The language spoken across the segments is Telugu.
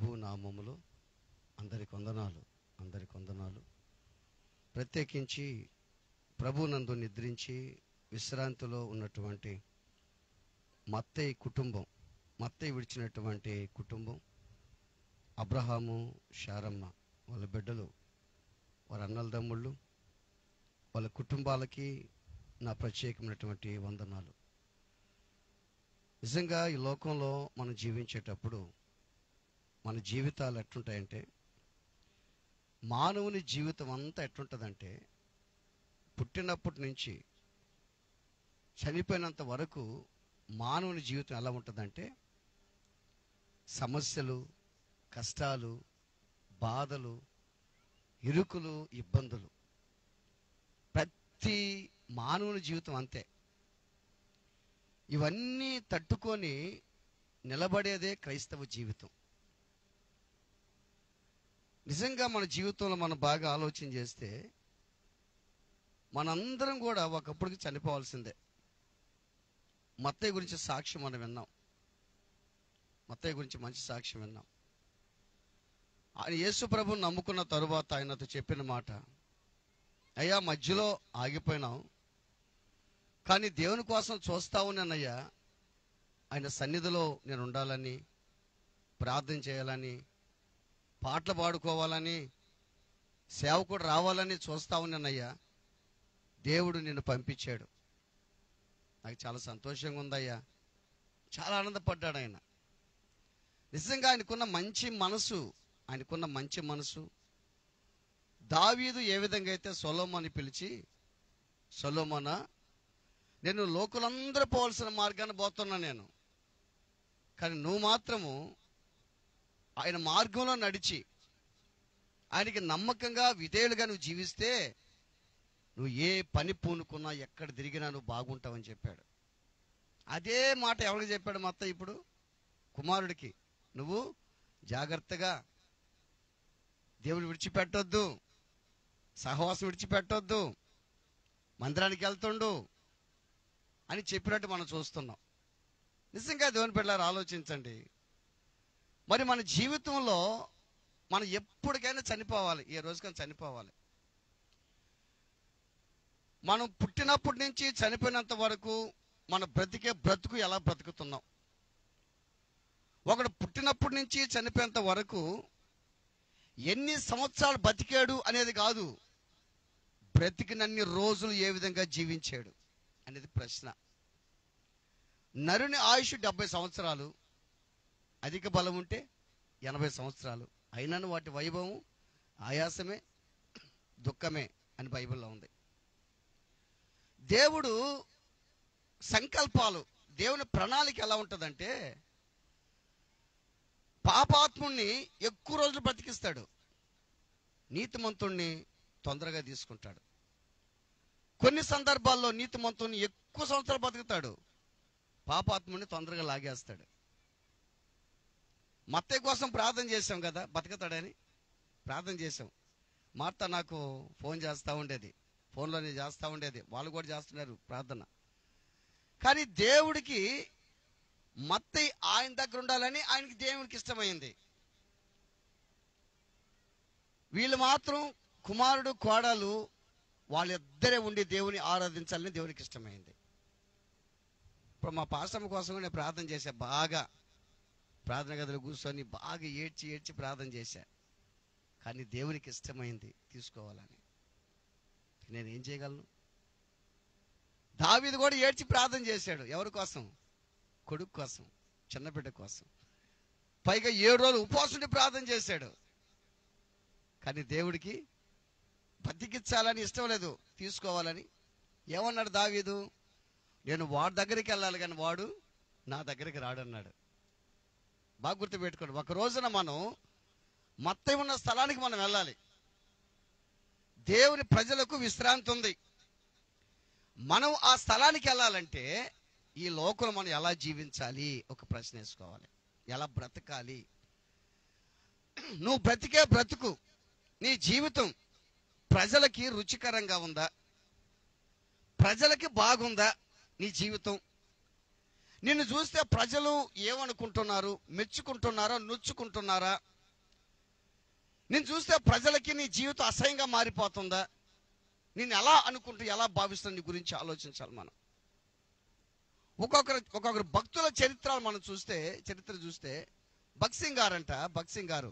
ప్రభు నామములో అందరికి వందనాలు. ప్రత్యేకించి ప్రభునందు నిద్రించి విశ్రాంతిలో ఉన్నటువంటి మత్తయి విడిచినటువంటి కుటుంబం, అబ్రహాము, శారమ్మ, వాళ్ళ బిడ్డలు, వారి అన్నలదమ్ముళ్ళు, వాళ్ళ కుటుంబాలకి నా ప్రత్యేకమైనటువంటి వందనాలు. నిజంగా ఈ లోకంలో మనం జీవించేటప్పుడు మన జీవితాలు ఎట్లుంటాయంటే, మానవుని జీవితం అంతా ఎట్లుంటుందంటే, పుట్టినప్పటి నుంచి చనిపోయినంత వరకు మానవుని జీవితం ఎలా ఉంటుందంటే, సమస్యలు, కష్టాలు, బాధలు, ఇరుకులు, ఇబ్బందులు. ప్రతి మానవుని జీవితం అంతే. ఇవన్నీ తట్టుకొని నిలబడేదే క్రైస్తవ జీవితం. నిజంగా మన జీవితంలో మనం బాగా ఆలోచన చేస్తే మనందరం కూడా ఒకప్పటికి చనిపోవాల్సిందే. మత్తయి గురించి సాక్ష్యం మనం విన్నాం. మత్తయి గురించి మంచి సాక్ష్యం విన్నాం. ఆయన యేసు ప్రభువుని నమ్ముకున్న తరువాత ఆయనతో చెప్పిన మాట, అయ్యా మధ్యలో ఆగిపోయినావు, కానీ దేవుని కోసం చూస్తావు నేనయ్యా. ఆయన సన్నిధిలో నేను ఉండాలని, ప్రార్థన చేయాలని, పాటలు పాడుకోవాలని, సేవకుడు రావాలని చూస్తావు నేనయ్యా. దేవుడు నిన్ను పంపించాడు. నాకు చాలా సంతోషంగా ఉందయ్యా. చాలా ఆనందపడ్డాడు ఆయన. నిజంగా ఆయనకున్న మంచి మనసు, దావీదు ఏ విధంగా అయితే సొలొమోనుని పిలిచి, సొలొమోనా, నేను లోకులందరూ పోవాల్సిన మార్గాన్ని పోతున్నా నేను, కానీ నువ్వు మాత్రము ఆయన మార్గంలో నడిచి ఆయనకి నమ్మకంగా విధేయులుగా నువ్వు జీవిస్తే నువ్వు ఏ పని పూనుకున్నా ఎక్కడ తిరిగినా నువ్వు బాగుంటావని చెప్పాడు. అదే మాట ఎవరికి చెప్పాడు మత్తయి ఇప్పుడు? కుమారుడికి. నువ్వు జాగ్రత్తగా దేవుని విడిచిపెట్టొద్దు, సహవాసం విడిచిపెట్టొద్దు, మందిరానికి వెళ్తుండు అని చెప్పినట్టు మనం చూస్తున్నాం. నిజంగా దేవుని బిడ్డలారా ఆలోచించండి. మరి మన జీవితంలో మనం ఎప్పటికైనా చనిపోవాలి, ఏ రోజుకైనా చనిపోవాలి. మనం పుట్టినప్పటి నుంచి చనిపోయినంత వరకు మన బ్రతుకు ఎలా బ్రతుకుతున్నాం? ఒకడు పుట్టినప్పటి నుంచి చనిపోయేంత వరకు ఎన్ని సంవత్సరాలు బతికాడు అనేది కాదు, బ్రతికినన్ని రోజులు ఏ విధంగా జీవించాడు అనేది ప్రశ్న. నరుని ఆయుష్ 70 సంవత్సరాలు, అధిక బలం ఉంటే 80 సంవత్సరాలు. అయినను వాటి వైభవం ఆయాసమే, దుఃఖమే అని బైబిల్లో ఉంది. దేవుడు సంకల్పాలు, దేవుని ప్రణాళిక ఎలా ఉంటుందంటే, పాపాత్ముణ్ణి ఎక్కువ రోజులు బ్రతికిస్తాడు, నీతిమంతుణ్ణి తొందరగా తీసుకుంటాడు. కొన్ని సందర్భాల్లో నీతిమంతుణ్ణి ఎక్కువ సంవత్సరాలు బతుకుతాడు, పాపాత్ముని తొందరగా లాగేస్తాడు. మత్తయి కోసం ప్రార్థన చేశాం కదా, బతుకుతాడని ప్రార్థన చేశాం. మార్త నాకు ఫోన్ చేస్తూ ఉండేది, ఫోన్లోనే చేస్తూ ఉండేది, వాళ్ళు కూడా చేస్తున్నారు ప్రార్థన. కానీ దేవుడికి మత్తయి ఆయన దగ్గర ఉండాలని ఆయనకి దేవునికి ఇష్టమైంది. వీళ్ళు మాత్రం కుమారుడు కోడలు వాళ్ళిద్దరే ఉండి దేవుని ఆరాధించాలని దేవునికి ఇష్టమైంది. ఇప్పుడు మా పాస్టమ్మ కోసం నేను ప్రార్థన చేశా, బాగా ప్రార్థన గదిలో కూర్చొని బాగా ఏడ్చి ప్రార్థన చేశా. కానీ దేవునికి ఇష్టమైంది తీసుకోవాలని. నేనేం చేయగలను? దావీదు కూడా ఏడ్చి ప్రార్థన చేశాడు. ఎవరి కోసం? కొడుకు కోసం, చిన్నబిడ్డ కోసం. పైగా 7 రోజులు ఉపవాసం ఉండి ప్రార్థన చేశాడు. కానీ దేవుడికి బతికించాలని ఇష్టం లేదు, తీసుకోవాలని. ఏమన్నాడు దావీదు? నేను వాడి దగ్గరికి వెళ్ళాలి కానీ వాడు నా దగ్గరికి రాడన్నాడు. బాగా గుర్తుపెట్టుకోండి. ఒక రోజున మనం మత్తయి ఉన్న స్థలానికి మనం వెళ్ళాలి. దేవుని ప్రజలకు విశ్రాంతి ఉంది. మనం ఆ స్థలానికి వెళ్ళాలంటే ఈ లోకంలో మనం ఎలా జీవించాలి? ఒక ప్రశ్న వేసుకోవాలి. ఎలా బ్రతకాలి? నువ్వు బ్రతికే బ్రతుకు, నీ జీవితం ప్రజలకి రుచికరంగా ఉందా? ప్రజలకి బాగుందా నీ జీవితం? నిన్ను చూస్తే ప్రజలు ఏమనుకుంటున్నారు? మెచ్చుకుంటున్నారా, నొచ్చుకుంటున్నారా? నేను చూస్తే ప్రజలకి నీ జీవితం అసహ్యంగా మారిపోతుందా? నేను ఎలా అనుకుంటూ ఎలా భావిస్తున్నా నీ గురించి ఆలోచించాలి మనం. ఒక్కొక్కరు భక్తుల చరిత్ర మనం చూస్తే, చరిత్ర చూస్తే భగత్ సింగ్ గారు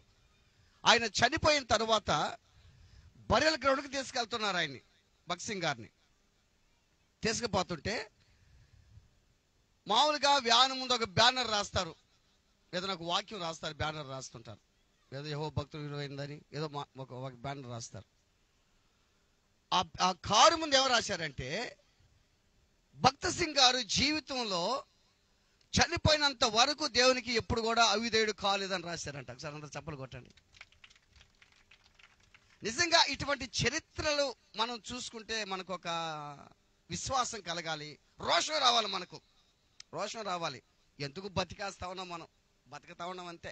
ఆయన చనిపోయిన తర్వాత బరియల్ గ్రౌండ్కి తీసుకెళ్తున్నారు ఆయన్ని, భగత్ సింగ్ గారిని తీసుకుపోతుంటే మామూలుగా వ్యాన్ ముందు ఒక బ్యానర్ రాస్తారు, ఏదైనా ఒక వాక్యం రాస్తారు, బ్యానర్ రాస్తుంటారు, ఏదో యెహోవా భక్తుడు విలువైందని ఏదో ఒక బ్యానర్ రాస్తారు. ఆ కారు ముందు ఎవరు రాశారంటే భగత్ సింగ్ గారు జీవితంలో చనిపోయినంత వరకు దేవునికి ఎప్పుడు కూడా అవిధేయుడు కాలేదని రాశారంట. ఒకసారి అందరూ చప్పలు కొట్టండి. నిజంగా ఇటువంటి చరిత్రలు మనం చూసుకుంటే మనకు ఒక విశ్వాసం కలగాలి, రోషం రావాలి, మనకు రోషం రావాలి. ఎందుకు బతికేస్తా ఉన్నాం, మనం బతుకుతా ఉన్నాం అంతే,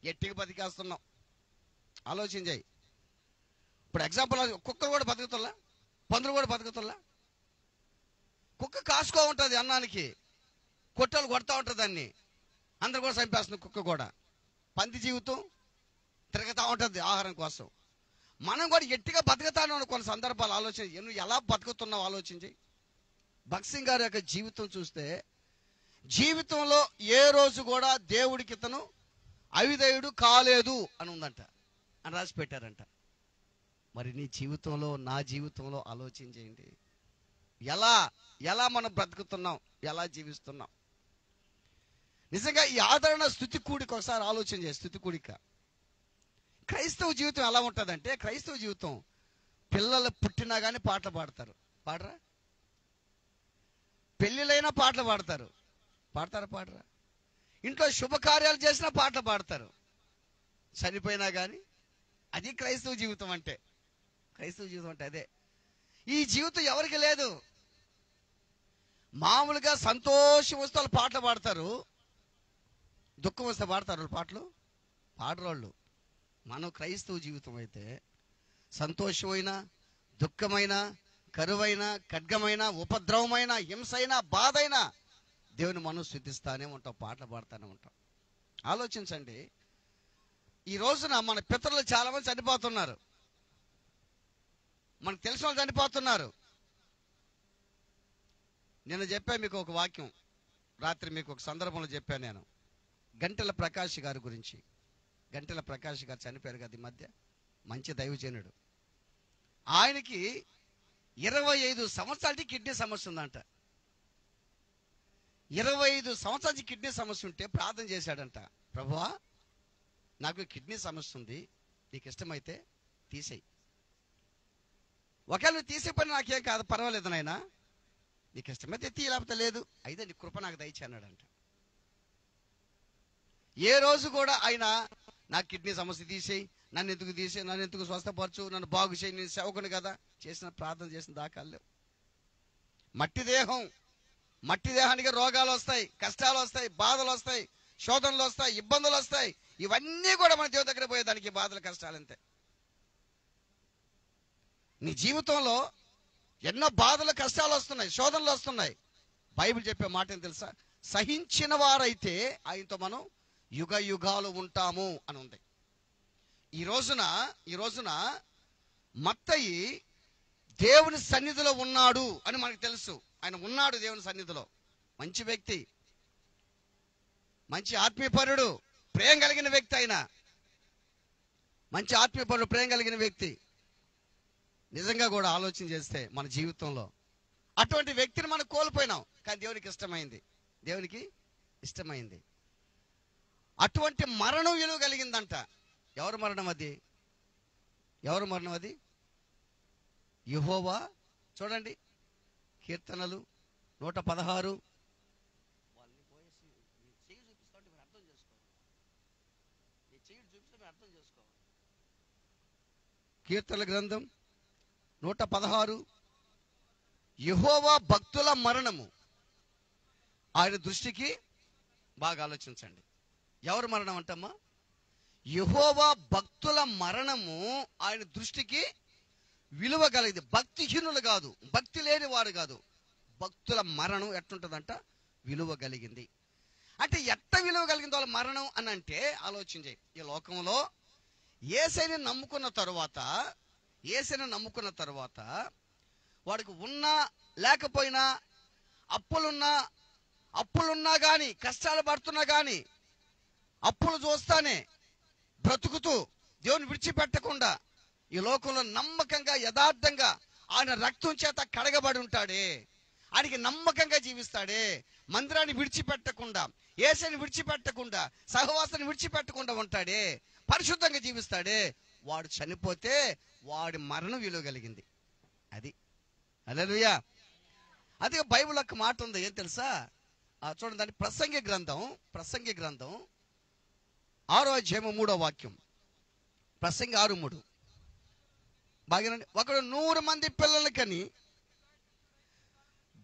ఎట్టికి బతికేస్తున్నాం. ఆలోచన చేయి. ఇప్పుడు ఎగ్జాంపుల్, కుక్కలు కూడా బతుకుతుల్లా, పందులు కూడా బతుకుతుల్లా. కుక్క కాసుకో ఉంటుంది అన్నానికి, కొట్టలు కొడతా ఉంటుంది, దాన్ని అందరు కూడా చంపేస్తుంది కుక్క కూడా. పంది జీవితం తిరుగుతూ ఉంటుంది ఆహారం కోసం. మనం కూడా ఎట్టిగా బతుకుతాను కొన్ని సందర్భాలు ఆలోచన, నువ్వు ఎలా బతుకుతున్నావు ఆలోచించి. భగత్ సింగ్ గారి యొక్క జీవితం చూస్తే జీవితంలో ఏ రోజు కూడా దేవుడికి ఇతను అవిధేయుడు కాలేదు అని ఉందంట, అని రాసి పెట్టారంట. మరి నీ జీవితంలో, నా జీవితంలో ఆలోచన చేయండి. ఎలా మనం బ్రతుకుతున్నాం, ఎలా జీవిస్తున్నాం. నిజంగా ఈ ఆదరణ స్తుతి కూడిక ఒకసారి ఆలోచన చేయి. స్తుతి కూడిక క్రైస్తవ జీవితం ఎలా ఉంటుందంటే, క్రైస్తవ జీవితం పిల్లలు పుట్టినా కానీ పాటలు పాడతారు, పాడరా? పెళ్ళిళ్ళైనా పాటలు పాడతారు, పాడరా? ఇంట్లో శుభకార్యాలు చేసినా పాటలు పాడతారు, చనిపోయినా కానీ. అది క్రైస్తవ జీవితం అంటే. క్రైస్తవ జీవితం అంటే అదే. ఈ జీవితం ఎవరికి లేదు. మామూలుగా సంతోషం వస్తే వాళ్ళు పాటలు పాడతారు, దుఃఖం వస్తే పాడతారు వాళ్ళు పాటలు పాడరోళ్ళు. మనం క్రైస్తవ జీవితం అయితే సంతోషమైనా, దుఃఖమైన, కరువైన, ఖడ్గమైన, ఉపద్రవమైన, హింసైనా, బాధైనా దేవుని మనం స్తుతిస్తానే ఉంటాం, పాటలు పాడుతూనే ఉంటాం. ఆలోచించండి. ఈ రోజున మన పితరులు చాలా మంది చనిపోతున్నారు, మనకు తెలిసిన వాళ్ళు చనిపోతున్నారు. నేను చెప్పాను మీకు ఒక వాక్యం, రాత్రి మీకు ఒక సందర్భంలో చెప్పాను నేను. గంటెల ప్రకాష్ గారి గురించి. గంటెల ప్రకాష్ గారు చనిపోయారు కదా ఈ మధ్య, మంచి దైవజనుడు. ఆయనకి 25 సంవత్సరాలకి కిడ్నీ సమస్య ఉందంట. 25 సంవత్సరాలకి కిడ్నీ సమస్య ఉంటే ప్రార్థన చేశాడంట, ప్రభువా నాకు కిడ్నీ సమస్య ఉంది, నీకు ఇష్టమైతే తీసేయి. ఒకవేళ నువ్వు తీసే పని నాకేం కాదు, పర్వాలేదు నాయనా, నీకు ఇష్టమైతే తీ, లేకపోతే లేదు, అయితే నీ కృప నాకు దయచేయి అన్నాడంట. ఏ రోజు కూడా ఆయన నాకు కిడ్నీ సమస్య తీసేయి, నన్ను ఎందుకు తీసేయి, నన్ను ఎందుకు స్వస్థపరచు, నన్ను బాగు చేయి, నేను సేవకుని కదా, చేసిన ప్రార్థన చేసిన దాఖలు లేవు. మట్టి దేహానికి రోగాలు వస్తాయి, కష్టాలు వస్తాయి, బాధలు వస్తాయి, శోధనలు వస్తాయి, ఇబ్బందులు వస్తాయి. ఇవన్నీ కూడా మన దేవుని దగ్గర పోయేదానికి బాధలు, కష్టాలు అంతే. నీ జీవితంలో ఎన్నో బాధలు, కష్టాలు వస్తున్నాయి, శోధనలు వస్తున్నాయి. బైబిల్ చెప్పే మాట ఏం తెలుసా? సహించిన వారైతే ఆయనతో మనం యుగ యుగాలు ఉంటాము అని ఉంది. ఈ రోజున మత్తయి దేవుని సన్నిధిలో ఉన్నాడు అని మనకు తెలుసు. ఆయన ఉన్నాడు దేవుని సన్నిధిలో. మంచి వ్యక్తి, మంచి ఆత్మీయపరుడు, ప్రేమ కలిగిన వ్యక్తి. ఆయన మంచి ఆత్మీయపరుడు, ప్రేమ కలిగిన వ్యక్తి. నిజంగా కూడా ఆలోచన చేస్తే మన జీవితంలో అటువంటి వ్యక్తిని మనం కోల్పోయినాం, కానీ దేవునికి ఇష్టమైంది. అటువంటి మరణం విలువ కలిగిందంట. ఎవరు మరణం అది? యెహోవా. చూడండి, కీర్తనలు 116. కీర్తనల గ్రంథం 116. యెహోవా భక్తుల మరణము ఆయన దృష్టికి, బాగా ఆలోచించండి, ఎవరు మరణం అంటమ్మా? యెహోవా భక్తుల మరణము ఆయన దృష్టికి విలువ కలిగింది. భక్తిహీనులు కాదు, భక్తి లేని వారు కాదు, భక్తుల మరణం ఎట్లుంటుందంట? విలువ కలిగింది. అంటే ఎట్ట విలువ కలిగింది వాళ్ళ మరణం అని అంటే ఆలోచించే. ఈ లోకంలో యేసయ్యని నమ్ముకున్న తరువాత వాడికి ఉన్నా లేకపోయినా అప్పులున్నా కానీ, కష్టాలు పడుతున్నా కానీ, అప్పులు చూస్తానే బ్రతుకుతూ దేవుని విడిచిపెట్టకుండా ఈ లోకంలో నమ్మకంగా యథార్థంగా ఆయన రక్తం చేత కడగబడి ఉంటాడే, ఆయనకి నమ్మకంగా జీవిస్తాడే, మందిరాన్ని విడిచిపెట్టకుండా, యేసుని విడిచిపెట్టకుండా, సహవాసాన్ని విడిచిపెట్టకుండా ఉంటాడే, పరిశుద్ధంగా జీవిస్తాడే, వాడు చనిపోతే వాడి మరణం విలువ కలిగింది. అది హల్లెలూయా. అదే బైబిల్ ఒక మాట ఉంది, ఏం తెలుసా? చూడండి, దాని ప్రసంగి గ్రంథం 6వ అధ్యాయము 3వ వాక్యం. ప్రసంగి 6:3. బాగానండి. ఒకడు 100 మంది పిల్లలు కని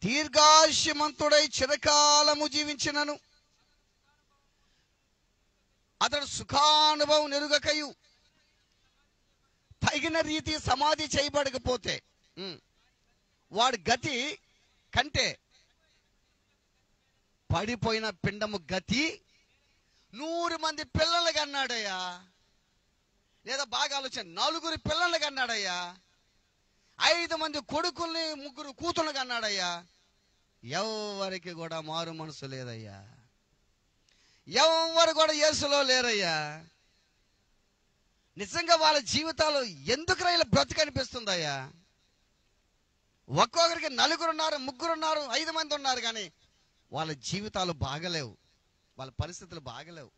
దీర్ఘాయుష్యమంతుడై చిరకాలము జీవించినను అతడు సుఖానుభవం నెరుగకయు తగిన రీతి సమాధి చేయబడకపోతే వాడి గతి కంటే పడిపోయిన పిండము గతి 100 మంది పిల్లలు కన్నాడయ్యా. లేదా బాగా ఆలోచన, 4 పిల్లలు కన్నాడయ్యా, 5 మంది కొడుకుల్ని 3 కూతుళ్ళు కన్నాడయ్యా. ఎవరికి కూడా మారు మనసు లేదయ్యా, ఎవరు కూడా యేసులో లేరయ్యా. నిజంగా వాళ్ళ జీవితాలు ఎందుకు రైలు బ్రతుకు అనిపిస్తుందయ్యా. ఒక్కొక్కరికి 4 ఉన్నారు, 3 ఉన్నారు, 5 మంది ఉన్నారు, కానీ వాళ్ళ జీవితాలు బాగలేవు, వాళ్ళ పరిస్థితులు బాగలేవు.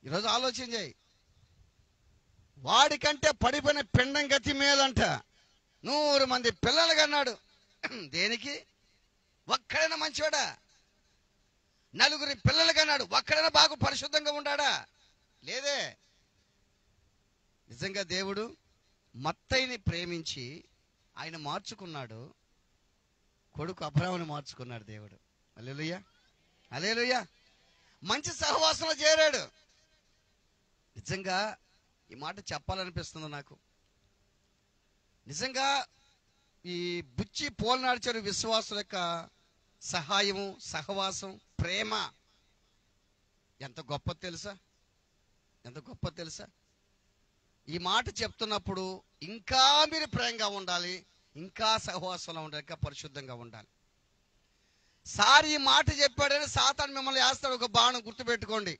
ఈరోజు ఆలోచన చేయి, వాడికంటే పడిపోయిన పిండం గతి మేలంట. 100 మంది పిల్లలు కన్నాడు, దేనికి? ఒక్కడైనా మంచివాడా? 4 పిల్లలు కన్నాడు, ఒక్కడైనా బాగా పరిశుద్ధంగా ఉండాడా? లేదే. నిజంగా దేవుడు మత్తయిని ప్రేమించి ఆయన మార్చుకున్నాడు, కొడుకు అబ్రాహాముని మార్చుకున్నాడు దేవుడు. హల్లెలూయా, హల్లెలూయా. మంచి సహవాసంలో చేరాడు. నిజంగా ఈ మాట చెప్పాలనిపిస్తుంది నాకు. నిజంగా ఈ బుచ్చి పోలనాడ్చారు విశ్వాసుల యొక్క సహాయము, సహవాసం, ప్రేమ ఎంత గొప్ప తెలుసా, ఎంత గొప్ప తెలుసా. ఈ మాట చెప్తున్నప్పుడు ఇంకా మీరు ప్రేమగా ఉండాలి, ఇంకా సహవాసంలో ఉండాలి, ఇంకా పరిశుద్ధంగా ఉండాలి. సార్ ఈ మాట చెప్పాడని సాతాను మిమ్మల్ని వేస్తాడు ఒక బాణం, గుర్తుపెట్టుకోండి.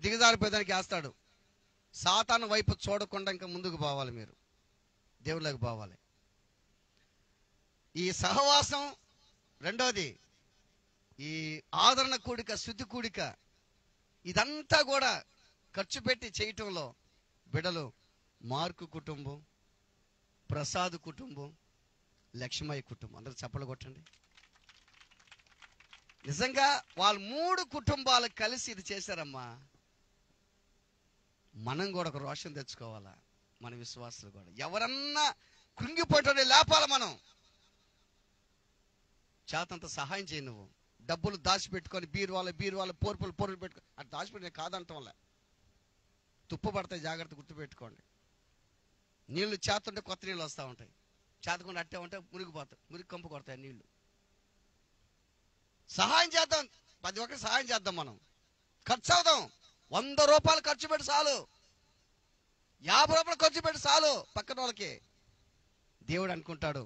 దిగజారిపోయేదానికి వేస్తాడు. సాతాను వైపు చూడకుండా ఇంకా ముందుకు పోవాలి, మీరు దేవుళ్ళకి పోవాలి. ఈ సహవాసం, రెండోది ఈ ఆదరణ కూడిక, శుద్ధి కూడిక, ఇదంతా కూడా ఖర్చు పెట్టి చేయటంలో బిడలు మార్కు కుటుంబం, ప్రసాద్ కుటుంబం, లక్ష్మయ్య కుటుంబం, అందరూ చప్పలు కొట్టండి. నిజంగా వాళ్ళు 3 కుటుంబాలు కలిసి ఇది చేశారమ్మా. మనం కూడా ఒక రోషం తెచ్చుకోవాలా, మన విశ్వాసాలు కూడా. ఎవరన్నా కృంగిపోయేటోని లేపాలి మనం. చేతంత సహాయం చేయి. నువ్వు డబ్బులు దాచిపెట్టుకొని బీరువాళ్ళ పోర్పులు పెట్టుకొని అది దాచిపెట్టి కాదంటాం వల్ల తుప్పు పడతాయి, జాగ్రత్త గుర్తుపెట్టుకోండి. నీళ్లు చేతుంటే కొత్త నీళ్ళు వస్తూ ఉంటాయి, చేతకుండా అట్టే ఉంటే మురికి కంపు కొడతాయి నీళ్లు. సహాయం చేద్దాం, 10 ఒక్కరికి సహాయం చేద్దాం. మనం ఖర్చు అవుదాం. 100 రూపాయలు ఖర్చు పెట్టి చాలు, 50 రూపాయలు ఖర్చు పెట్టి చాలు పక్కన వాళ్ళకి. దేవుడు అనుకుంటాడు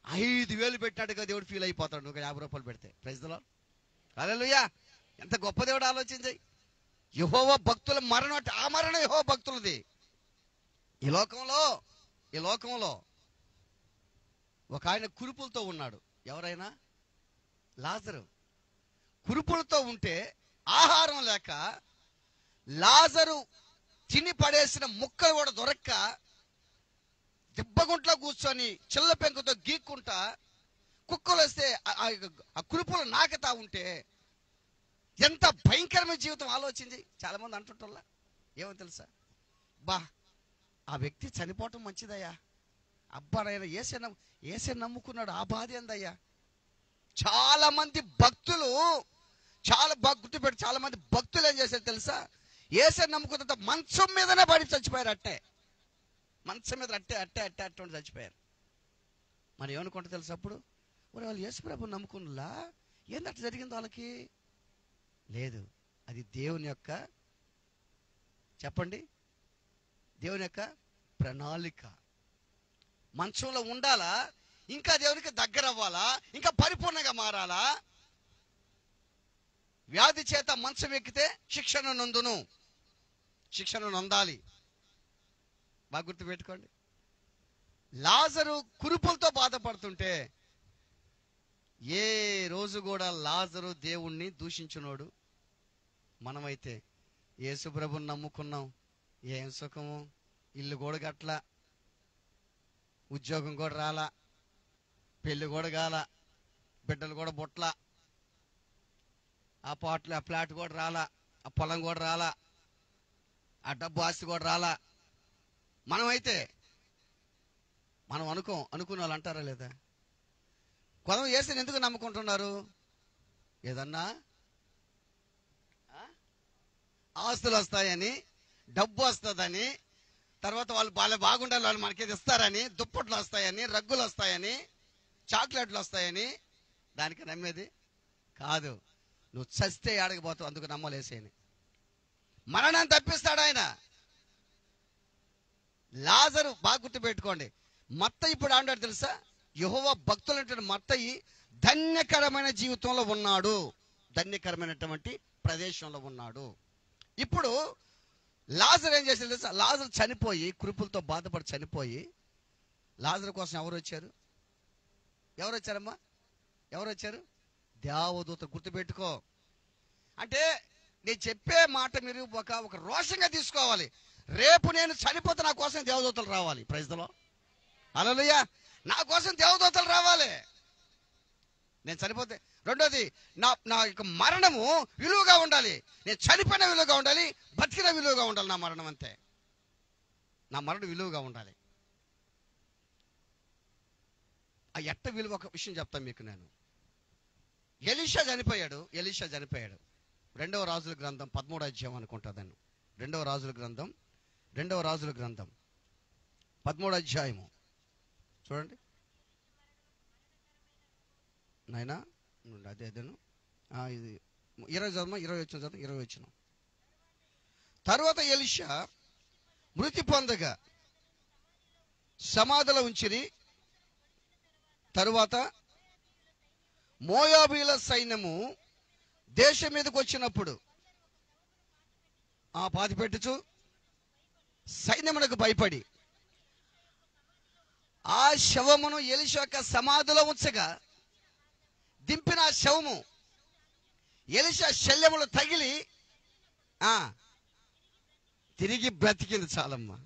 5,000 పెట్టినట్టుగా దేవుడు ఫీల్ అయిపోతాడు నువ్వు 50 రూపాయలు పెడితే. ప్రైజ్ ది లార్డ్, హల్లెలూయా. ఎంత గొప్ప దేవుడు ఆలోచించి. యెహోవా భక్తుల మరణం అంటే ఆ మరణం యెహోవా భక్తులది. ఈ లోకంలో ఒక ఆయన కురుపులతో ఉన్నాడు. ఎవరైనా? లాజరు. కురుపులతో ఉంటే ఆహారం లేక లాజరు తిని పడేసిన ముక్కలు కూడా దొరక్క దిబ్బగుంట్లో కూర్చొని చిల్ల పెంకుతో గీక్కుంటా కుక్కలు వస్తే ఆ కురుపులు నాకుతా ఉంటే ఎంత భయంకరమైన జీవితం ఆలోచించి. చాలా మంది అంటుంటల్లా ఏమో తెలుసా, ఆ వ్యక్తి చనిపోవటం మంచిదయ్యా, అబ్బా నాయన ఏసే నమ్ముకున్నాడు, ఆ బాధ ఏందయ్యా. చాలా మంది భక్తులు గుర్తుపెట్టి, చాలా మంది భక్తులు ఏం చేశారు తెలుసా, ఏసే నమ్ముకున్న మంచం మీదనే పడి చచ్చిపోయారు. మంచం మీద అట్టే చచ్చిపోయారు. మరి ఏమనుకుంటా తెలుసా అప్పుడు, వాళ్ళు యేసు ప్రభువుని నమ్ముకున్నలా ఏందట్లా జరిగింది వాళ్ళకి? లేదు, అది దేవుని యొక్క చెప్పండి, దేవుని యొక్క ప్రణాళిక. మంచంలో ఉండాలా, ఇంకా దేవునికి దగ్గర అవ్వాలా, ఇంకా పరిపూర్ణంగా మారాలా? వ్యాధి చేత మంచం ఎక్కితే శిక్షణ నొందును, శిక్షణ నొందాలి. బాగా గుర్తుపెట్టుకోండి. లాజరు కురుపులతో బాధపడుతుంటే ఏ రోజు కూడా లాజరు దేవుణ్ణి దూషించునోడు. మనమైతే యేసుప్రభుని నమ్ముకున్నాం, ఏం సుఖము, ఇల్లు కూడా గట్ల, ఉద్యోగం కూడా రాలా, పెళ్ళి కూడా కాల, బిడ్డలు కూడా బొట్ల, ఆ ఫ్లాట్ కూడా రాలా, ఆ పొలం కూడా రాలా, ఆ డబ్బు ఆస్తి కూడా రాలా. మనమైతే మనం అనుకున్న వాళ్ళు అంటారా లేదా? కొంతమంది యేసుని ఎందుకు నమ్ముకుంటున్నారు? ఏదన్నా ఆస్తులు వస్తాయని, డబ్బు వస్తుందని, తర్వాత వాళ్ళు బాగుండాలి, వాళ్ళు మనకేది ఇస్తారని, దుప్పట్లు వస్తాయని, రగ్గులు వస్తాయని, చాక్లెట్లు వస్తాయని. దానికి నమ్మేది కాదు. నువ్వు చస్తే ఆడకపోతావు, అందుకు నమ్మలేసేని. మరణాన్ని తప్పిస్తాడు ఆయన. లాజరు బాగా గుర్తుపెట్టుకోండి. మత్తయి ఇప్పుడు ఆడాడు తెలుసా? యెహోవా భక్తులైనటువంటి మత్తయి ధన్యకరమైన జీవితంలో ఉన్నాడు, ధన్యకరమైనటువంటి ప్రదేశంలో ఉన్నాడు. ఇప్పుడు లాజరు ఏం చేశాడు తెలుసా? లాజరు చనిపోయి, కురుపులతో బాధపడి చనిపోయి, లాజరు కోసం ఎవరు వచ్చారు? ఎవరు వచ్చారమ్మా? ఎవరు వచ్చారు? దేవదూత. గుర్తుపెట్టుకో. అంటే నేను చెప్పే మాట మీరు ఒక రోషంగా తీసుకోవాలి. రేపు నేను చనిపోతే నా కోసం దేవదూతలు రావాలి. Praise the Lord. హల్లెలూయా. నా కోసం దేవదూతలు రావాలి నేను చనిపోతే. రెండోది, నా యొక్క మరణము విలువగా ఉండాలి. నేను చనిపోయిన విలువగా ఉండాలి, బతికిన విలువగా ఉండాలి. నా మరణం అంతే, నా మరణం విలువగా ఉండాలి. ఆ ఎట్ట విలువ ఒక విషయం చెప్తాను మీకు నేను. ఎలీషా చనిపోయాడు. 2వ రాజుల గ్రంథం 13వ అధ్యాయం అనుకుంటుందని. 2వ రాజుల గ్రంథం 13వ అధ్యాయము చూడండి నాయనా. అదేను ఇది 20 వచ్చిన తర్వాత ఎలీషా మృతి పొందగా సమాధిలో ఉంచిరి. తరువాత మోయాబీల సైన్యము దేశం మీదకి వచ్చినప్పుడు పాతిపెట్టుచు సైన్యమునకు భయపడి ఆ శవమును ఎలీషా యొక్క సమాధిలో ఉంచగా దింపిన ఆ శవము ఎలీషా శల్యములు తగిలి తిరిగి బ్రతికింది. చాలమ్మా.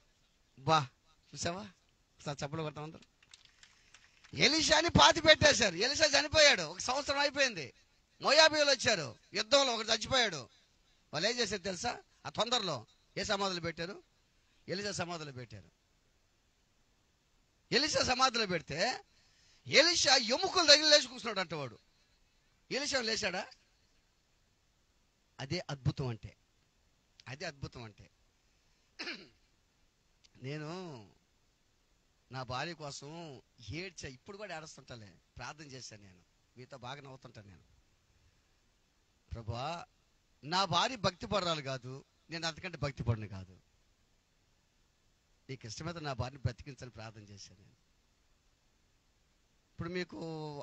బా, చూసావా? చెప్పలు కొడతాం అందరూ. ఎలీషాని పాతి పెట్టేశారు. ఎలీషా చనిపోయాడు. 1 సంవత్సరం అయిపోయింది. మోయాబీయులు వచ్చారు యుద్ధంలో, ఒకటి చచ్చిపోయాడు. వాళ్ళు ఏం చేశారు తెలుసా? ఆ తొందరలో ఏ సమాధులు పెట్టారు? ఎలీషా సమాధులు పెట్టారు. ఎలీషా సమాధిలో పెడితే ఎలీషా ఎముకలు తగిలి లేచి కూర్చున్నాడు అంట. వాడు ఎలీషా లేచాడా? అదే అద్భుతం అంటే, అదే అద్భుతం అంటే. నేను నా భార్య కోసం ఏడ్చా. ఇప్పుడు కూడా ఏడుస్తుంటాలే. ప్రార్థన చేశాను నేను, మీతో బాగా నవ్వుతుంటాను నేను. ప్రభువా, నా భార్య భక్తి పడరాలు కాదు, నేను అంతకంటే భక్తి పడిన కాదు. నీకు ఇష్టమైతే నా భార్యని బ్రతికించాలని ప్రార్థన చేశాను నేను. ఇప్పుడు మీకు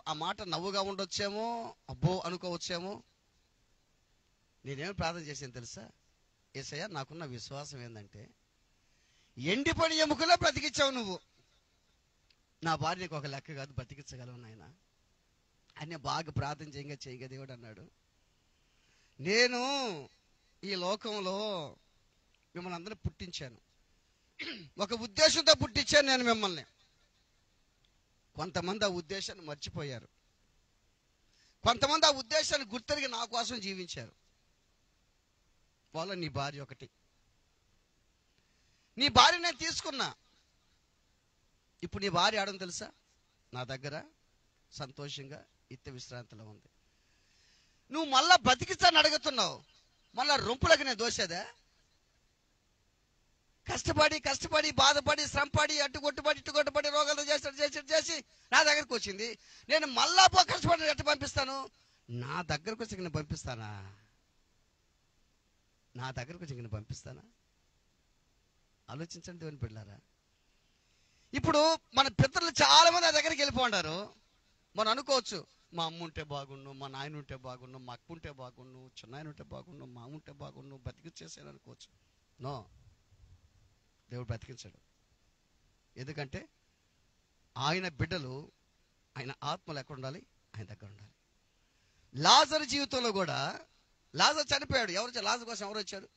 ఆ మాట నవ్వుగా ఉండొచ్చేమో, అబ్బో అనుకోవచ్చేమో. నేనేమి ప్రార్థన చేశాను తెలుసా? యేసయ్య, నాకున్న విశ్వాసం ఏంటంటే ఎండిపడి ఎముకలో బ్రతికించావు నువ్వు. నా భార్య నీకు ఒక లెక్క కాదు, బ్రతికించగలవు నాయన అని బాగా ప్రార్థన చేయగా దేవుడు అన్నాడు, నేను ఈ లోకంలో మిమ్మల్ని అందరినీ పుట్టించాను, ఒక ఉద్దేశంతో పుట్టించాను నేను మిమ్మల్ని. కొంతమంది ఆ ఉద్దేశాన్ని మర్చిపోయారు, కొంతమంది ఆ ఉద్దేశాన్ని గుర్తెరిగి నా కోసం జీవించారు. వాళ్ళ నీ భార్య ఒకటి. నీ భార్య నేను తీసుకున్నా. ఇప్పుడు నీ భార్య ఆడని తెలుసా? నా దగ్గర సంతోషంగా ఇత్త విశ్రాంతిలో ఉంది. నువ్వు మళ్ళా బతికిస్తాను అడుగుతున్నావు, మళ్ళా రొంపులకు నేను దోసేదా? కష్టపడి బాధపడి శ్రమపడి ఇటు రోగాలు చేసి నా దగ్గరకు వచ్చింది. నేను మళ్ళా కష్టపడి ఎట్టు పంపిస్తాను? నా దగ్గరకు వచ్చి నేను పంపిస్తానా? నా దగ్గరకు వచ్చి నేను పంపిస్తానా? ఆలోచించండి దేవుని బిడ్డలారా. ఇప్పుడు మన పితరులు చాలా మంది ఆ దగ్గరికి వెళ్ళిపోండారు. మనం అనుకోవచ్చు, మా అమ్మ ఉంటే బాగుండు, మా నాయన ఉంటే బాగుండు, మా అక్క ఉంటే బాగుండు, చిన్నాయన ఉంటే బాగుండు, మా అమ్మ ఉంటే బాగుండు, బతికిచ్చేసాను అనుకోవచ్చు. నో, దేవుడు బ్రతికించాడు. ఎందుకంటే ఆయన బిడ్డలు, ఆయన ఆత్మలు ఎక్కడ ఉండాలి? ఆయన దగ్గర ఉండాలి. లాజరు జీవితంలో కూడా, లాజరు చనిపోయాడు. లాజరు కోసం ఎవరు వచ్చారు?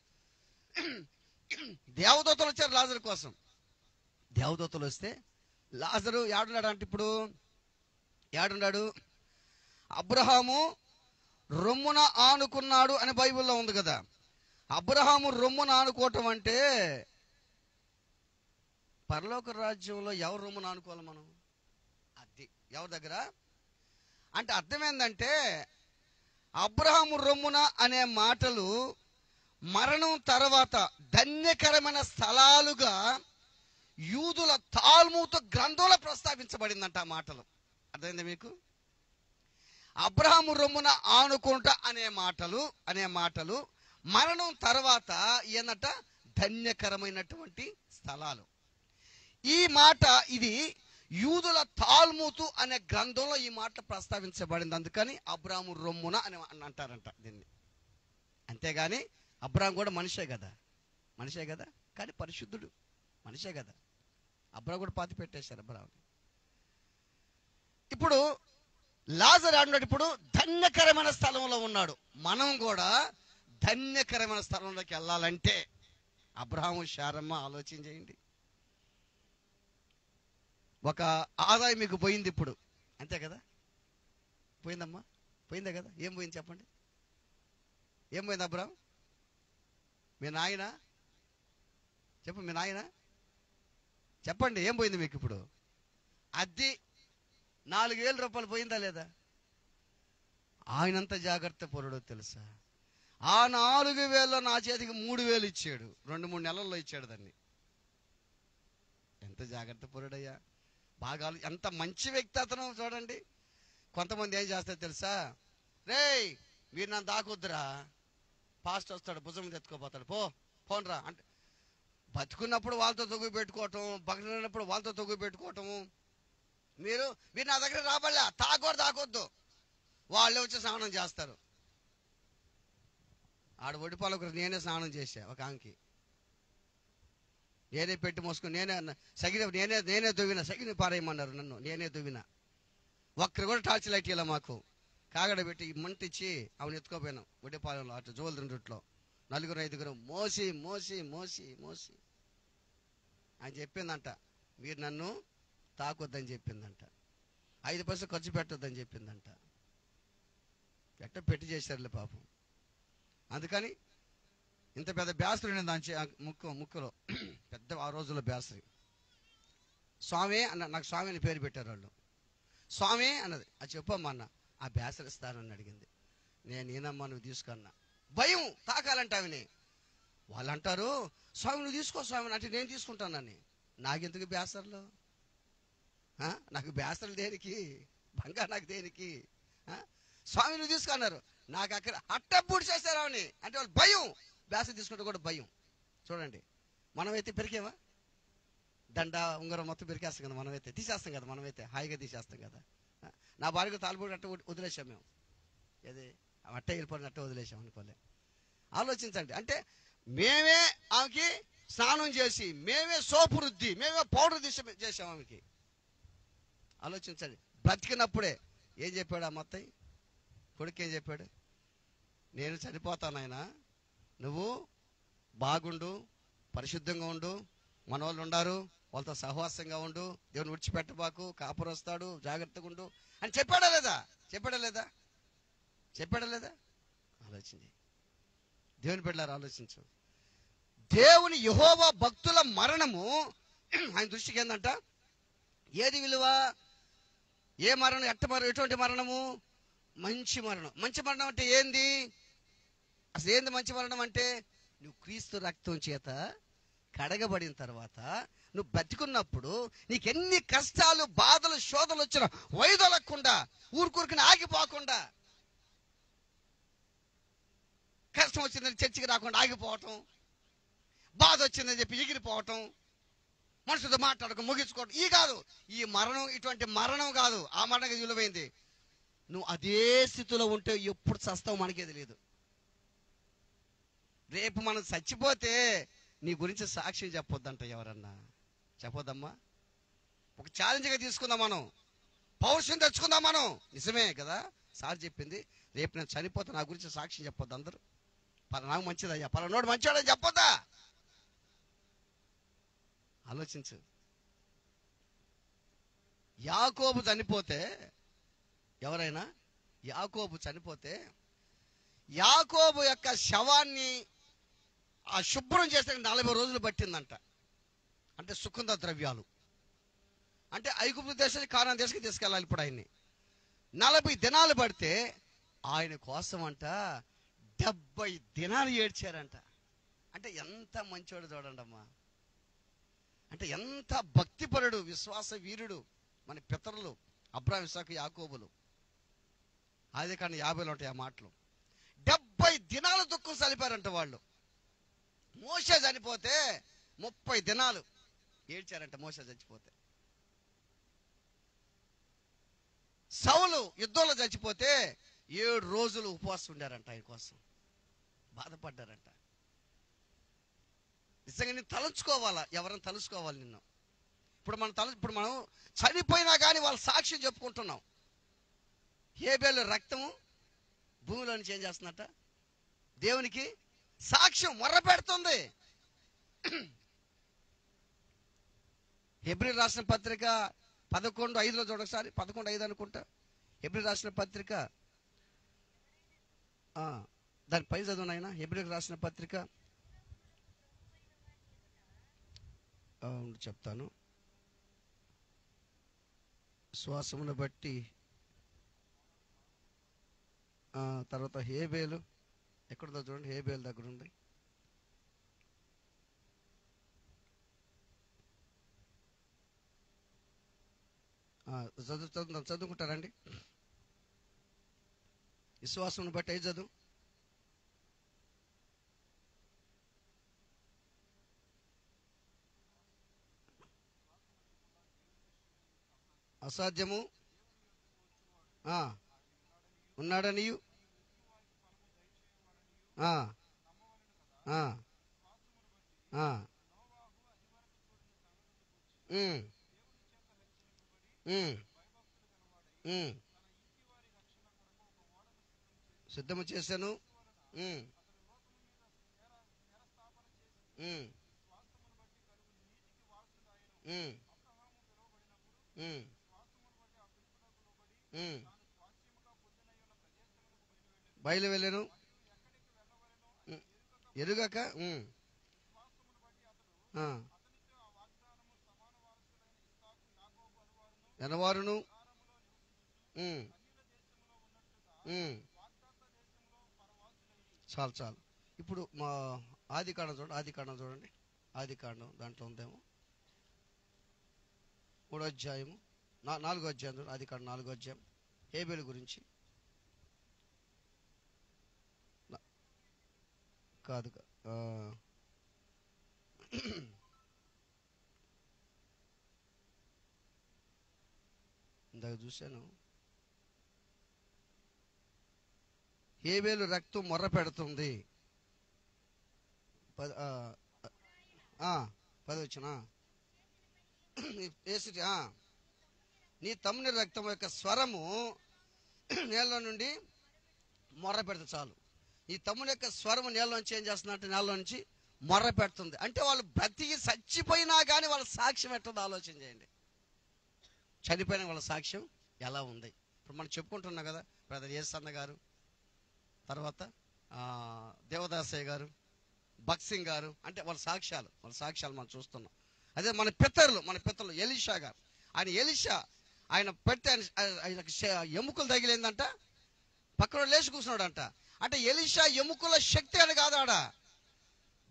దేవదూతలు వచ్చారు లాజరు కోసం. దేవదూతలు వస్తే లాజరు ఏడున్నాడు అంటే, ఇప్పుడు ఏడున్నాడు? అబ్రహాము రొమ్మున ఆనుకున్నాడు అని బైబిల్లో ఉంది కదా. అబ్రహాము రొమ్మున ఆనుకోవటం అంటే, పరలోక రాజ్యంలో ఎవరు రొమ్మున ఆనుకోవాలి మనం? అది ఎవరి దగ్గర అంటే అర్థం ఏంటంటే, అబ్రహాము రొమ్మున అనే మాటలు మరణం తర్వాత ధన్యకరమైన స్థలాలుగా యూదుల తాల్ముతు గ్రంథంలో ప్రస్తావించబడిందంట ఆ మాటలు. అర్థమైందా మీకు? అబ్రహాము రొమ్మున ఆనుకుంట అనే మాటలు మరణం తర్వాత ఏంటంట? ధన్యకరమైనటువంటి స్థలాలు. ఈ మాట ఇది యూదుల తాల్ముతు అనే గ్రంథంలో ఈ మాట ప్రస్తావించబడింది. అందుకని అబ్రాహాము రొమ్మున అని అంటారంట దీన్ని. అంతేగాని అబ్రాహాం కూడా మనిషే కదా, కానీ పరిశుద్ధుడు, మనిషే కదా. అబ్రాహాం కూడా పాతి పెట్టేశారు అబ్రాహాం. ఇప్పుడు లాజరు అన్నాడు, ఇప్పుడు ధన్యకరమైన స్థలంలో ఉన్నాడు. మనం కూడా ధన్యకరమైన స్థలంలోకి వెళ్ళాలంటే అబ్రాహాము శారమ్మ ఆలోచన చేయండి. ఒక ఆదాయం మీకు పోయింది ఇప్పుడు, అంతే కదా? పోయిందమ్మా, పోయిందే కదా? ఏం పోయింది చెప్పండి? ఏం పోయింది అబ్రాహాం? మీ నాయన మీ నాయన చెప్పండి, ఏం పోయింది మీకు ఇప్పుడు? అది 4,000 రూపాయలు పోయిందా లేదా? ఆయనంత జాగ్రత్త పరుడో తెలుసా? ఆ 4,000 నా చేతికి 3,000 ఇచ్చాడు. 2-3 నెలల్లో ఇచ్చాడు దాన్ని. ఎంత జాగ్రత్త పరుడయ్యా! బాగా ఎంత మంచి వ్యక్తి అతను చూడండి. కొంతమంది ఏం చేస్తారు తెలుసా? రేయ్, మీరు నన్ను దాకొద్దురా, పాస్ట్ వస్తాడు, భుజం ఎత్తుకోపోతాడు, పోన్రా అంటే, బతుకున్నప్పుడు వాళ్ళతో తొగ్గు పెట్టుకోవటం, బతికినప్పుడు వాళ్ళతో తొగ్గు పెట్టుకోవటము. మీరు నా దగ్గర రాబడలే, తాకొద్దు, వాళ్ళే వచ్చి స్నానం చేస్తారు. ఆడ ఒడిపాలకు నేనే స్నానం చేశా, ఒక ఆంకి నేనే పెట్టి మోసుకుని నేనే దువ్విన, సగిన పారేయమన్నారు నన్ను, నేనే దువ్విన. ఒక్కరు కూడా టార్చ్ లైట్ ఇలా మాకు కాగడ పెట్టి మంట ఇచ్చి ఆమెను ఎత్తుకోపోయినాం. ఒడిపాలెంలో అటు జోలుద్రం రూట్లో 4-5 మోసి మోసి మోసి మోసి ఆయన చెప్పిందంట, మీరు నన్ను తాకొద్దని చెప్పిందంట, 5 పైసలు ఖర్చు పెట్టొద్దని చెప్పిందంట. ఎట్ట పెట్టి చేశారులే పాపం. అందుకని ఇంత పెద్ద బ్యాసరి నేను దాని ముక్కులో పెద్ద, ఆ రోజుల్లో బ్యాసరి. స్వామి అన్న, నాకు స్వామి అని పేరు పెట్టారు వాళ్ళు. స్వామి అన్నది, అది చెప్పమ్మా అన్న, ఆ బ్యాసరి ఇస్తానని అడిగింది. నేను ఈనమ్మా, నువ్వు తీసుకున్నా. భయం తాకాలంటే ఆమెని. వాళ్ళు అంటారు, స్వామి నువ్వు తీసుకో స్వామి అంటే, నేను తీసుకుంటానని. నాకెందుకు బ్యాసర్లు? నాకు బ్యాసర్లు దేనికి? బంగారు నాకు దేనికి? స్వామి నువ్వు తీసుకున్నారు. నాకు అక్కడ అట్టప్పుడు చేశారు ఆమెని అంటే వాళ్ళు భయం. బ్యాసర్ తీసుకుంటే కూడా భయం. చూడండి, మనమైతే పెరికేమా? దండ ఉంగరం మొత్తం పెరికేస్తాం కదా, మనమైతే తీసేస్తాం కదా, మనమైతే హాయిగా తీసేస్తాం కదా. నా భార్యకు తాలిబొట్టు అట్ట వదిలేసాం మేము. ఏది అట్ట వెళ్ళిపోయిన అట్ట వదిలేసాం అనుకోలే. ఆలోచించండి. అంటే మేమే ఆమెకి స్నానం చేసి, మేమే సోపు రుద్ది, మేమే పౌడర్ చేసాం ఆమెకి. ఆలోచించండి. బ్రతికినప్పుడే ఏం చెప్పాడు ఆ మొత్తం కొడుకు? ఏం చెప్పాడు? నేను చనిపోతాను ఆయన, నువ్వు బాగుండు, పరిశుద్ధంగా ఉండు, మన వాళ్ళు ఉండారు, వాళ్ళతో సహవాసంగా ఉండు, దేవుని విడిచిపెట్టబాకు, కాపురు వస్తాడు, జాగ్రత్తగా ఉండు అని చెప్పాడా లేదా? ఆలోచించి దేవుని బిడ్డలారా ఆలోచించు. దేవుని యెహోవా భక్తుల మరణము ఆయన దృష్టికి ఏందంట? ఏది విలువ? ఏ మరణం? ఎటువంటి మరణము? మంచి మరణం. మంచి మరణం అంటే ఏంది? అసలు ఏంది మంచి మరణం అంటే? నువ్వు క్రీస్తు రక్తం చేత కడగబడిన తర్వాత నువ్వు బతికున్నప్పుడు నీకు ఎన్ని కష్టాలు, బాధలు, శోధనలు వచ్చినా వైదొలగకుండా, ఊరుకూరుకుని ఆగిపోకుండా, కష్టం వచ్చిందని చర్చికి రాకుండా ఆగిపోవటం, బాధ వచ్చిందని చెప్పి ఎగిరిపోవటం, మనుషులతో మాట్లాడక ముగించుకోవటం, ఈ కాదు. ఈ మరణం ఇటువంటి మరణం కాదు. ఆ మరణం విలువైంది. నువ్వు అదే స్థితిలో ఉంటే ఎప్పుడు చస్తావు మనకే తెలియదు. రేపు మనం చచ్చిపోతే నీ గురించి సాక్ష్యం చెప్పొద్దంట ఎవరన్నా. చెప్పొద్దమ్మా. ఒక ఛాలెంజ్గా తీసుకుందాం మనం, పౌరుషం తెచ్చుకుందాం మనం. నిజమే కదా సార్ చెప్పింది, రేపు నేను చనిపోతే నా గురించి సాక్ష్యం చెప్పొద్దు అందరూ. నాకు మంచిదయ్యా, పలానోడు మంచివాడని చెప్పొద్దా? ఆలోచించు. యాకోబు చనిపోతే, ఎవరైనా యాకోబు చనిపోతే యాకోబు యొక్క శవాన్ని ఆ శుభ్రం చేస్తే 40 రోజులు పట్టిందంట. అంటే సుగంధ ద్రవ్యాలు, అంటే ఐగుప్తు దేశానికి కానాను దేశానికి తీసుకెళ్ళాలి. ఇప్పుడు ఆయన్ని 40 దినాలు పడితే ఆయన కోసం అంట 70 దినాలు ఏడ్చారంట. అంటే ఎంత మంచోడు చూడండి అమ్మా. అంటే ఎంత భక్తిపరుడు, విశ్వాస వీరుడు మన పితరులు అబ్రాహాము, ఇస్సాకు, యాకోబులు. అదే కానీ 50లో ఉంటాయి ఆ మాటలు. 70 దినాలు దుఃఖం సలిపారంట వాళ్ళు. మోషే చనిపోతే 30 దినాలు ఏడ్చారంట మోషే చచ్చిపోతే. సౌలు యుద్ధంలో చచ్చిపోతే 7 రోజులు ఉపవాసం ఉండారంట, ఆయన కోసం బాధపడ్డారంట. నిజంగా నేను తలుచుకోవాలా, ఎవరైనా తలుచుకోవాలి నిన్ను. ఇప్పుడు మనం చనిపోయినా కానీ వాళ్ళ సాక్ష్యం చెప్పుకుంటున్నాం. హేబేలు రక్తము భూమిలో నుంచి ఏం చేస్తున్నట్ట, దేవునికి సాక్ష్యం మొర్ర పెడుతుంది. హెబ్రీ రాసిన పత్రిక 11:5 చూడొకసారి. 11:5 అనుకుంటా. హెబ్రీ రాసిన పత్రిక, దాని పై చదువు నాయన. హెబ్రీ రాసిన పత్రిక చెప్తాను. శ్వాసమును బట్టి, తర్వాత హేబేలు ఎక్కడుందో చూడండి. హేబేలు దగ్గర ఉంది. చదువుకుంటారండి. విశ్వాసమును బట్టి అయి చదువు. అసాధ్యము ఉన్నాడనియు సిద్ధము చేశాను. బయలు వెళ్ళాను ఎరుగక ఎనవారును చాలు. ఇప్పుడు మా ఆదికాండం చూడండి. ఆదికాండం దాంట్లో ఉందేమో 3వ అధ్యాయము 4వ అధ్యాయం చూడండి. ఆదికాండం 4వ అధ్యాయం హేబేలు గురించి. కాదు ఇందాక చూశాను. హేబేలు రక్తం మొర్ర పెడుతుంది. 10 నీ తమ్ముని రక్తం యొక్క స్వరము నేలలో నుండి మొర్ర పెడితే చాలు. ఈ తమ్ముని యొక్క స్వరము నేలలో నుంచి ఏం చేస్తుందంటే నేలలో నుంచి మొర్ర పెడుతుంది. అంటే వాళ్ళు బ్రతికి చచ్చిపోయినా కానీ వాళ్ళ సాక్ష్యం ఎట్టుందో ఆలోచన చేయండి. చనిపోయిన వాళ్ళ సాక్ష్యం ఎలా ఉంది. ఇప్పుడు మనం చెప్పుకుంటున్నాం కదా, బ్రదర్ యేసన్న గారు, తర్వాత దేవదాసయ్య గారు, బక్సింగ్ గారు, అంటే వాళ్ళ సాక్ష్యాలు మనం చూస్తున్నాం. అదే మన పితరులు ఎలీషా గారు. ఆయన పెడితే ఆయనకు ఎముకలు తగిలిందంట, పక్కన లేచి కూర్చున్నాడంట. అంటే ఎలీషా ఎముకల శక్తి అని కాదు, ఆడ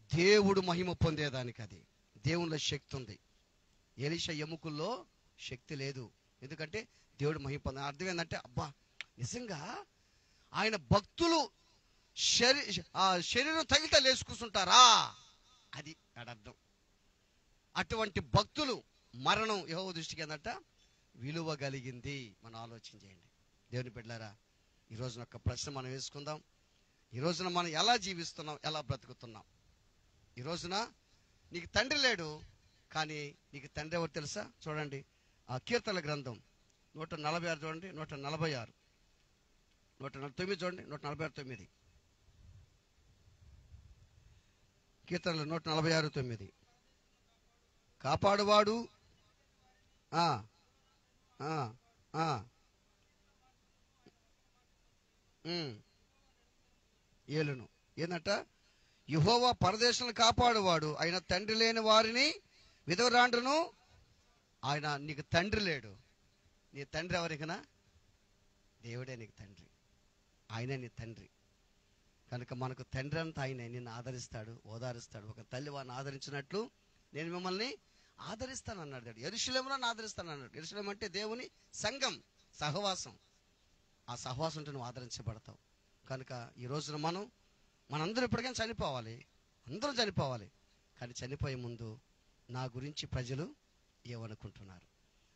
దేవుడు మహిమ పొందేదానికి అది దేవునిలో శక్తి ఉంది. ఎలీషా ఎముకల్లో శక్తి లేదు, ఎందుకంటే దేవుడు మహిమ పొందే. అర్థం ఏంటంటే, అబ్బా నిజంగా ఆయన భక్తులు శరీరం తగిలితే లేచి కూర్చుంటారా? అది అర్థం. అటువంటి భక్తులు మరణం యెహోవా దృష్టికి ఏందంట విలువ కలిగింది. మనం ఆలోచన చేయండి. దేవుని బిడ్డలారా, ఈ రోజున ఒక ప్రశ్న మనం వేసుకుందాం. ఈ రోజున మనం ఎలా జీవిస్తున్నాం, ఎలా బ్రతుకుతున్నాం? ఈ రోజున నీకు తండ్రి లేడు, కానీ నీకు తండ్రి ఎవరు తెలుసా? చూడండి, ఆ కీర్తనల గ్రంథం 146 చూడండి, 146, 149 చూడండి, 146:9. కీర్తనలు 146:9. కాపాడువాడు ఆ ఆ ఆ ఏలును. ఏంటంట? యెహోవా పరదేశులను కాపాడువాడు, ఆయన తండ్రి లేని వారిని విధవరాండ్రును. ఆయన నీకు తండ్రి లేడు. నీ తండ్రి ఎవరికనా? దేవుడే నీకు తండ్రి. ఆయనే నీ తండ్రి. కనుక మనకు తండ్రి అంతా ఆయనే. నిన్ను ఆదరిస్తాడు, ఓదారుస్తాడు. ఒక తల్లి వాడిని ఆదరించినట్లు నేను మిమ్మల్ని ఆదరిస్తాను అన్నాడు. యెరూషలేములో ఆదరిస్తాను అన్నాడు. యెరూషలేం అంటే దేవుని సంఘం, సహవాసం. ఆ సహవాసం ఉంటే నువ్వు ఆదరించబడతావు. కనుక ఈ రోజున మనందరం ఎప్పటికైనా చనిపోవాలి, అందరం చనిపోవాలి. కానీ చనిపోయే ముందు నా గురించి ప్రజలు ఏమనుకుంటున్నారు?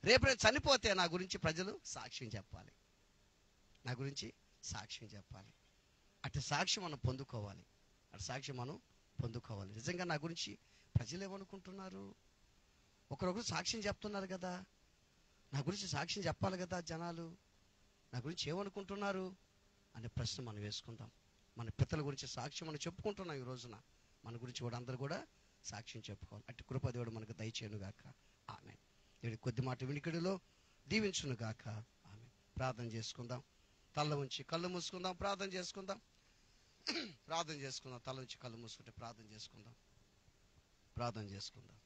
రేపు నేను చనిపోతే నా గురించి ప్రజలు సాక్ష్యం చెప్పాలి, నా గురించి సాక్ష్యం చెప్పాలి. అటు సాక్ష్యం మనం పొందుకోవాలి, అటు సాక్ష్యం మనం పొందుకోవాలి. నిజంగా నా గురించి ప్రజలు ఏమనుకుంటున్నారు? ఒకరొకరు సాక్ష్యం చెప్తున్నారు కదా, నా గురించి సాక్ష్యం చెప్పాలి కదా జనాలు. నా గురించి ఏమనుకుంటున్నారు అనే ప్రశ్న మనం వేసుకుందాం. మన పితల గురించి సాక్ష్యం మనం చెప్పుకుంటున్నాం. ఈ రోజున మన గురించి కూడా అందరూ కూడా సాక్ష్యం చెప్పుకోవాలి. అటు కృప దేవుడు మనకు దయచేయునుగాక. ఆమేన్. దేవుడి కొద్ది మాట వినికిడిలో దీవించునుగాక. ఆమేన్. ప్రార్థన చేసుకుందాం. తల ఉంచి కళ్ళు మూసుకుందాం, ప్రార్థన చేసుకుందాం. ప్రార్థన చేసుకుందాం. తల ఉంచి కళ్ళు మూసుకుంటే ప్రార్థన చేసుకుందాం. ప్రార్థన చేసుకుందాం.